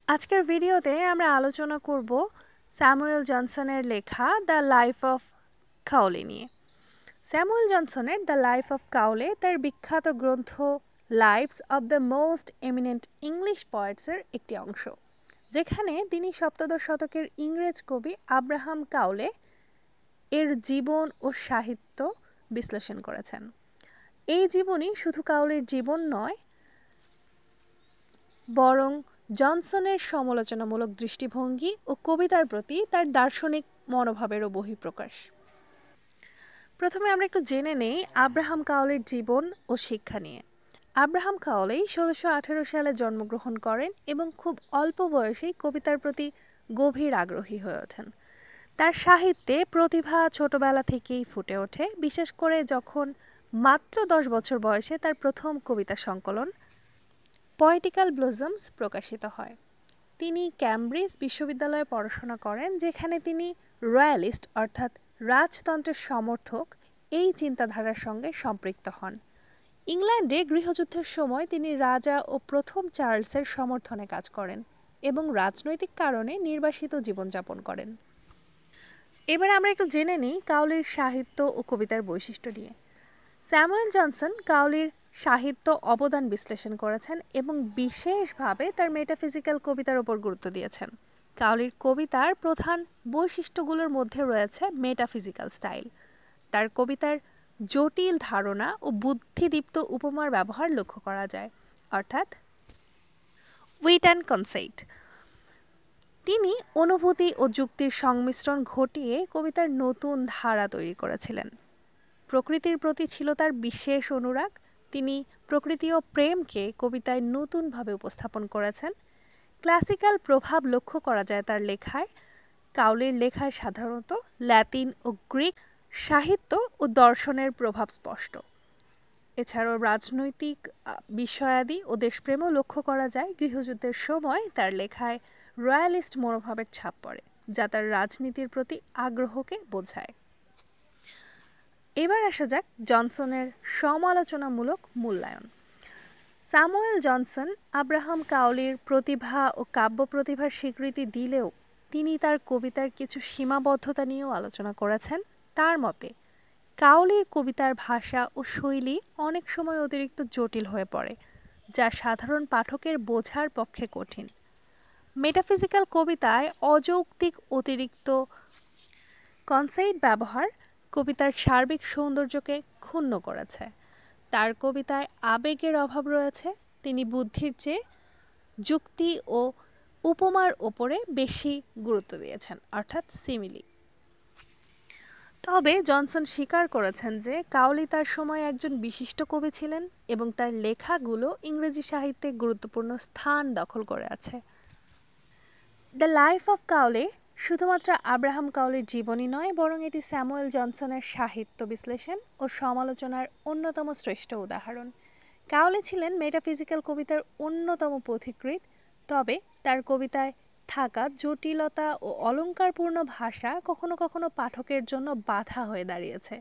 আজকের ভিডিওতে আমরা আলোচনা করব স্যামুয়েল জনসনের লেখা দ্য লাইফ অফ কাউলে নিয়ে। স্যামুয়েল জনসনের দ্য লাইফ অফ কাউলে তার বিখ্যাত গ্রন্থ lives of the most eminent English পয়েটসের একটি অংশ, যেখানে তিনি সপ্তদশ শতকের ইংরেজ কবি আব্রাহাম কাউলে এর জীবন ও সাহিত্য বিশ্লেষণ করেছেন। এই জীবনী শুধু কাউলের জীবন নয়, বরং জনসনের সমালোচনামূলক দৃষ্টিভঙ্গি ও কবিতার প্রতি তার দার্শনিক মনোভাবেরও বহিঃপ্রকাশ। প্রথমে আমরা একটু জেনে নেই আব্রাহাম কাউলের জীবন ও শিক্ষা নিয়ে। আব্রাহাম কাউলে ১৬১৮ সালে জন্মগ্রহণ করেন এবং খুব অল্প বয়সেই কবিতার প্রতি গভীর আগ্রহী হয়ে ওঠেন। তার সাহিত্যে প্রতিভা ছোটবেলা থেকেই ফুটে ওঠে, বিশেষ করে যখন মাত্র ১০ বছর বয়সে তার প্রথম কবিতা সংকলন পয়েটিক্যাল ব্লজমস প্রকাশিত হয়। তিনি ক্যামব্রিজ বিশ্ববিদ্যালয়ে পড়াশোনা করেন, যেখানে তিনি রয়্যালিস্ট অর্থাৎ রাজতন্ত্রের সমর্থক এই চিন্তাধারার সঙ্গে সম্পৃক্ত হন। ইংল্যান্ডে গৃহযুদ্ধের সময় তিনি রাজা ও প্রথম চার্লসের সমর্থনে কাজ করেন এবং রাজনৈতিক কারণে নির্বাসিত জীবনযাপন করেন। এবার আমরা একটু জেনে নিই কাউলির সাহিত্য ও কবিতার বৈশিষ্ট্য নিয়ে। স্যামুয়েল জনসন কাউলির সাহিত্য অবদান বিশ্লেষণ করেছেন এবং বিশেষভাবে তার মেটাফিজিক্যাল কবিতার উপর গুরুত্ব দিয়েছেন। কাউলির কবিতার প্রধান বৈশিষ্ট্যগুলোর মধ্যে রয়েছে মেটাফিজিক্যাল স্টাইল। তার কবিতার জটিল ধারণা ও বুদ্ধিদীপ্ত উপমার ব্যবহার লক্ষ্য করা যায়, অর্থাৎ উইট অ্যান্ড কনসেইট। তিনি অনুভূতি ও যুক্তির সংমিশ্রণ ঘটিয়ে কবিতার নতুন ধারা তৈরি করেছিলেন। প্রকৃতির প্রতি ছিল তার বিশেষ অনুরাগ। তিনি প্রকৃতি ও প্রেমকে কবিতায় নতুনভাবে উপস্থাপন করেছেন। ক্লাসিক্যাল প্রভাব লক্ষ্য করা যায় তার লেখায়। কাউলির লেখায় সাধারণত ল্যাতিন ও গ্রিক সাহিত্য ও দর্শনের প্রভাব স্পষ্ট। এছাড়াও রাজনৈতিক বিষয়াদি ও দেশপ্রেমও লক্ষ্য করা যায়। গৃহযুদ্ধের সময় তার লেখায় রয়্যালিস্ট মনোভাবের ছাপ পড়ে, যা তার রাজনীতির প্রতি আগ্রহকে বোঝায়। এবার আসা যাক জনসনের সমালোচনামূলক মূল্যায়ন। স্যামুয়েল জনসন আব্রাহাম কাউলির প্রতিভা ও কাব্য প্রতিভার স্বীকৃতি দিলেও তিনি তার কবিতার কিছু সীমাবদ্ধতা নিয়েও আলোচনা করেছেন। তার মতে কাউলির কবিতার ভাষা ও শৈলী অনেক সময় অতিরিক্ত জটিল হয়ে পড়ে, যা সাধারণ পাঠকের বোঝার পক্ষে কঠিন। মেটাফিজিক্যাল কবিতায় অযৌক্তিক অতিরিক্ত কনসেইট ব্যবহার কবিতার সার্বিক সৌন্দর্যকে ক্ষুণ্ণ করেছে। তার কবিতায় আবেগের অভাব রয়েছে। তিনি বুদ্ধির চেয়ে যুক্তি ও উপমার ওপরে বেশি গুরুত্ব দিয়েছেন, অর্থাৎ সিমিলি। তবে জনসন স্বীকার করেছেন যে কাউলি তার সময় একজন বিশিষ্ট কবি ছিলেন এবং তার লেখাগুলো ইংরেজি সাহিত্যে গুরুত্বপূর্ণ স্থান দখল করে আছে। দ্য লাইফ অফ কাউলে শুধুমাত্র আব্রাহাম কাউলির জীবনী নয়, বরং এটি স্যামুয়েল জনসনের সাহিত্য বিশ্লেষণ ও সমালোচনার অন্যতম শ্রেষ্ঠ উদাহরণ। কাউলি ছিলেন মেটাফিজিক্যাল কবিতার অন্যতম পথিকৃৎ, তবে তার কবিতায় থাকা জটিলতা ও অলংকারপূর্ণ ভাষা কখনো কখনো পাঠকের জন্য বাধা হয়ে দাঁড়িয়েছে।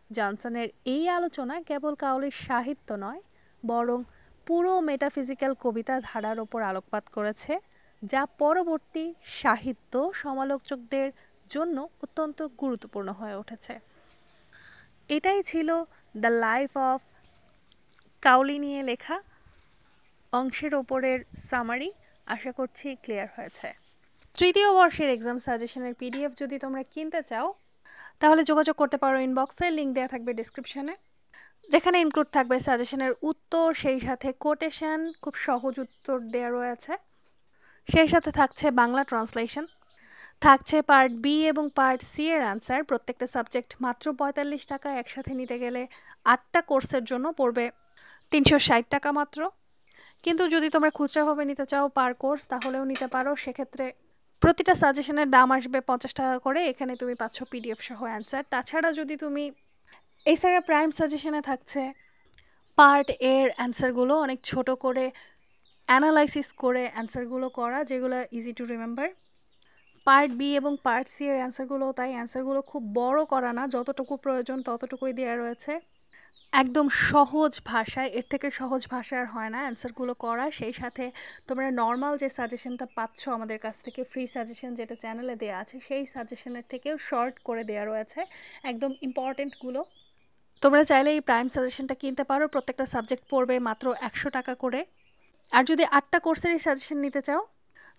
জনসনের এই আলোচনা কেবল কাউলির সাহিত্য নয়, বরং পুরো মেটাফিজিক্যাল কবিতা ধারার ওপর আলোকপাত করেছে, যা পরবর্তী সাহিত্য সমালোচকদের জন্য অত্যন্ত গুরুত্বপূর্ণ হয়ে উঠেছে। এটাই ছিল দ্য লাইফ অফ কাউলি নিয়ে লেখা অংশের ওপরের সামারি। আশা করছি ক্লিয়ার হয়েছে। তৃতীয় বর্ষের এক্সাম সাজেশনের পিডিএফ যদি তোমরা কিনতে চাও তাহলে যোগাযোগ করতে পারো ইনবক্সে, লিঙ্ক দেওয়া থাকবে ডেসক্রিপশনে, যেখানে ইনক্লুড থাকবে সাজেশনের উত্তর, সেই সাথে কোটেশন, খুব সহজ উত্তর দেওয়া রয়েছে, সেই সাথে থাকছে বাংলা ট্রান্সলেশন, থাকছে পার্ট বি এবং পার্ট সি এর অ্যান্সার। প্রত্যেকটা সাবজেক্ট মাত্র ৪৫ টাকা। একসাথে নিতে গেলে ৮টা কোর্সের জন্য পড়বে ৩৬০ টাকা মাত্র। কিন্তু যদি তোমরা খুচরাভাবে নিতে চাও পার কোর্স, তাহলেও নিতে পারো। সেক্ষেত্রে প্রতিটা সাজেশনের দাম আসবে ৫০ টাকা করে। এখানে তুমি পাচ্ছ পিডিএফ সহ অ্যান্সার। তাছাড়া যদি তুমি এছাড়া প্রাইম সাজেশনে থাকছে পার্ট এর অ্যান্সারগুলো অনেক ছোট করে অ্যানালাইসিস করে অ্যান্সারগুলো করা, যেগুলো easy to remember. Part B এবং পার্ট সি এর অ্যান্সারগুলো তাই, অ্যান্সারগুলো খুব বড় করা না, যতটুকু প্রয়োজন ততটুকুই দেওয়া রয়েছে। একদম সহজ ভাষায়, এর থেকে সহজ ভাষা আর হয় না অ্যান্সারগুলো করা। সেই সাথে তোমরা নর্মাল যে সাজেশনটা পাচ্ছ আমাদের কাছ থেকে, ফ্রি সাজেশন যেটা চ্যানেলে দেওয়া আছে, সেই সাজেশনের থেকেও শর্ট করে দেওয়া রয়েছে একদম ইম্পর্টেন্টগুলো। তোমরা চাইলে এই প্রাইম সাজেশনটা কিনতে পারো, প্রত্যেকটা সাবজেক্ট পড়বে মাত্র 100 টাকা করে। আর যদি 8টা কোর্সেরই সাজেশন নিতে চাও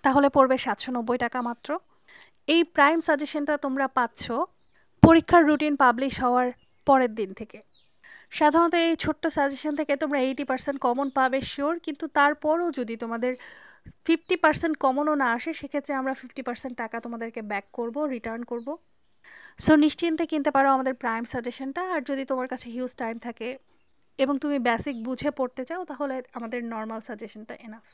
তাহলে পড়বে 790 টাকা মাত্র। এই প্রাইম সাজেশনটা তোমরা পাচ্ছ পরীক্ষার রুটিন পাবলিশ হওয়ার পরের দিন থেকে। সাধারণত এই ছোট্ট সাজেশন থেকে তোমরা 80% কমন পাবে শিওর, কিন্তু তারপরও যদি তোমাদের 50% কমনও না আসে সেক্ষেত্রে আমরা 50% টাকা তোমাদেরকে ব্যাক করব, রিটার্ন করব। সো নিশ্চিন্তে কিনতে পারো আমাদের প্রাইম সাজেশনটা। আর যদি তোমার কাছে হিউজ টাইম থাকে এবং তুমি বেসিক বুঝে পড়তে চাও তাহলে আমাদের নর্মাল সাজেশনটা এনাফ।